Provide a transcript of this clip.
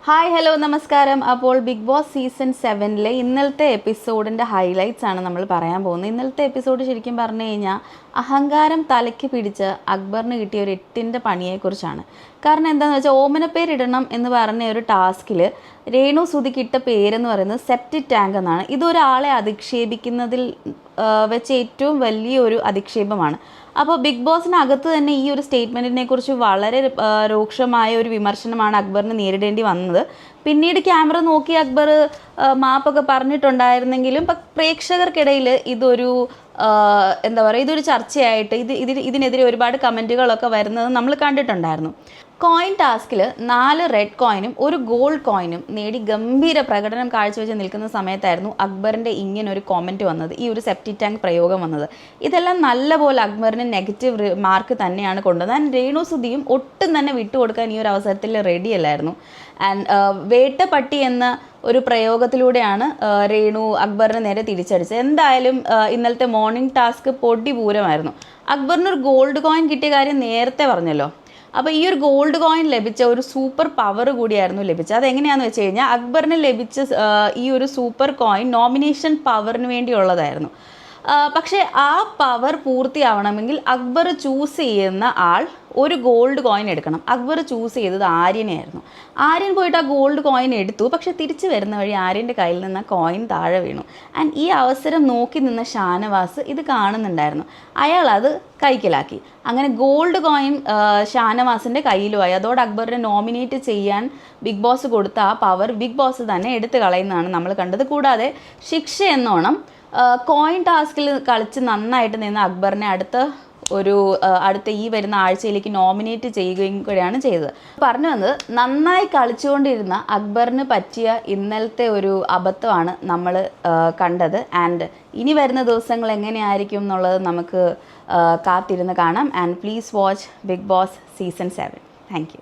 Hi hello നമസ്കാരം. അപ്പോൾ big Boss season 7 ഇന്നലത്തെ എപ്പിസോഡിൻ്റെ ഹൈലൈറ്റ്സ് ആണ് നമ്മൾ പറയാൻ പോകുന്നത്. ഇന്നലത്തെ എപ്പിസോഡ് ശരിക്കും പറഞ്ഞു കഴിഞ്ഞാൽ അഹങ്കാരം തലയ്ക്ക് പിടിച്ച് അക്ബറിന് കിട്ടിയ ഒരു 8ൻ്റെ പണിയെക്കുറിച്ചാണ്. കാരണം എന്താണെന്ന് വെച്ചാൽ ഓമനപ്പേരിടണം എന്ന് പറഞ്ഞ ഒരു ടാസ്കിൽ രേണു സുധിക്കിട്ട പേരെന്ന് പറയുന്നത് സെപ്റ്റിക് ടാങ്ക് എന്നാണ്. ഇതൊരാളെ അധിക്ഷേപിക്കുന്നതിൽ വെച്ച് ഏറ്റവും വലിയൊരു അധിക്ഷേപമാണ്. അപ്പോൾ ബിഗ് ബോസിനകത്ത് തന്നെ ഈ ഒരു സ്റ്റേറ്റ്മെൻറ്റിനെ കുറിച്ച് വളരെ രൂക്ഷമായ ഒരു വിമർശനമാണ് അക്ബറിന് നേരിടേണ്ടി വന്നത്. പിന്നീട് ക്യാമറ നോക്കി അക്ബർ മാപ്പൊക്കെ പറഞ്ഞിട്ടുണ്ടായിരുന്നെങ്കിലും പ്രേക്ഷകർക്കിടയിൽ ഇതൊരു എന്താ പറയുക, ഇതൊരു ചർച്ചയായിട്ട് ഇതിനെതിരെ ഒരുപാട് കമൻറ്റുകളൊക്കെ വരുന്നത് നമ്മൾ കണ്ടിട്ടുണ്ടായിരുന്നു. കോയിൻ ടാസ്കിൽ 4 റെഡ് കോയിനും 1 ഗോൾഡ് കോയിനും നേടി ഗംഭീര പ്രകടനം കാഴ്ചവെച്ച് നിൽക്കുന്ന സമയത്തായിരുന്നു അക്ബറിൻ്റെ ഇങ്ങനൊരു കോമൻറ്റ് വന്നത്, ഈ ഒരു സെപ്റ്റിക് ടാങ്ക് പ്രയോഗം വന്നത്. ഇതെല്ലാം നല്ലപോലെ അക്ബറിന് നെഗറ്റീവ് മാർക്ക് തന്നെയാണ് കൊണ്ടുവന്നത്. ആൻഡ് രേണു സുധിയും ഒട്ടും തന്നെ വിട്ടുകൊടുക്കാൻ ഈ ഒരു അവസരത്തിൽ റെഡിയല്ലായിരുന്നു. ആൻഡ് വേട്ടപ്പട്ടി എന്ന ഒരു പ്രയോഗത്തിലൂടെയാണ് രേണു അക്ബറിന് നേരെ തിരിച്ചടിച്ചത്. എന്തായാലും ഇന്നലത്തെ മോർണിംഗ് ടാസ്ക് പൊടിപൂരമായിരുന്നു. അക്ബറിനൊരു ഗോൾഡ് കോയിൻ കിട്ടിയ കാര്യം നേരത്തെ പറഞ്ഞല്ലോ. അപ്പോൾ ഈ ഒരു ഗോൾഡ് കോയിൻ ലഭിച്ച ഒരു സൂപ്പർ പവർ കൂടിയായിരുന്നു ലഭിച്ചത്. അതെങ്ങനെയാണെന്ന് വെച്ച് കഴിഞ്ഞാൽ അക്ബറിന് ലഭിച്ച ഈ ഒരു സൂപ്പർ കോയിൻ നോമിനേഷൻ പവറിന് വേണ്ടിയുള്ളതായിരുന്നു. പക്ഷേ ആ പവർ പൂർത്തിയാവണമെങ്കിൽ അക്ബർ ചൂസ് ചെയ്യുന്ന ആൾ ഒരു ഗോൾഡ് കോയിൻ എടുക്കണം. അക്ബർ ചൂസ് ചെയ്തത് ആര്യനെയായിരുന്നു. ആര്യൻ പോയിട്ട് ആ ഗോൾഡ് കോയിൻ എടുത്തു. പക്ഷേ തിരിച്ചു വരുന്ന വഴി ആര്യൻ്റെ കയ്യിൽ നിന്ന് ആ കോയിൻ താഴെ വീണു. ആൻഡ് ഈ അവസരം നോക്കി നിന്ന ഷാനവാസ് ഇത് കാണുന്നുണ്ടായിരുന്നു. അയാൾ അത് കൈക്കലാക്കി. അങ്ങനെ ഗോൾഡ് കോയിൻ ഷാനവാസിൻ്റെ കയ്യിലുമായി. അതോടെ അക്ബറിനെ നോമിനേറ്റ് ചെയ്യാൻ ബിഗ് ബോസ് കൊടുത്ത ആ പവർ ബിഗ് ബോസ് തന്നെ എടുത്തു കളയുന്നതാണ് നമ്മൾ കണ്ടത്. കൂടാതെ ശിക്ഷ എന്നോണം കോയിൻ ടാസ്കിൽ കളിച്ച് നന്നായിട്ട് നിന്ന് അക്ബറിനെ അടുത്ത ഈ വരുന്ന ആഴ്ചയിലേക്ക് നോമിനേറ്റ് ചെയ്യുകയും കൂടെയാണ് ചെയ്തത്. പറഞ്ഞു വന്നത്, നന്നായി കളിച്ചുകൊണ്ടിരുന്ന അക്ബറിന് പറ്റിയ ഇന്നലത്തെ ഒരു അബദ്ധമാണ് നമ്മൾ കണ്ടത്. ആൻഡ് ഇനി വരുന്ന ദിവസങ്ങൾ എങ്ങനെയായിരിക്കും എന്നുള്ളത് നമുക്ക് കാത്തിരുന്ന് കാണാം. And please watch Big Boss season 7. Thank U.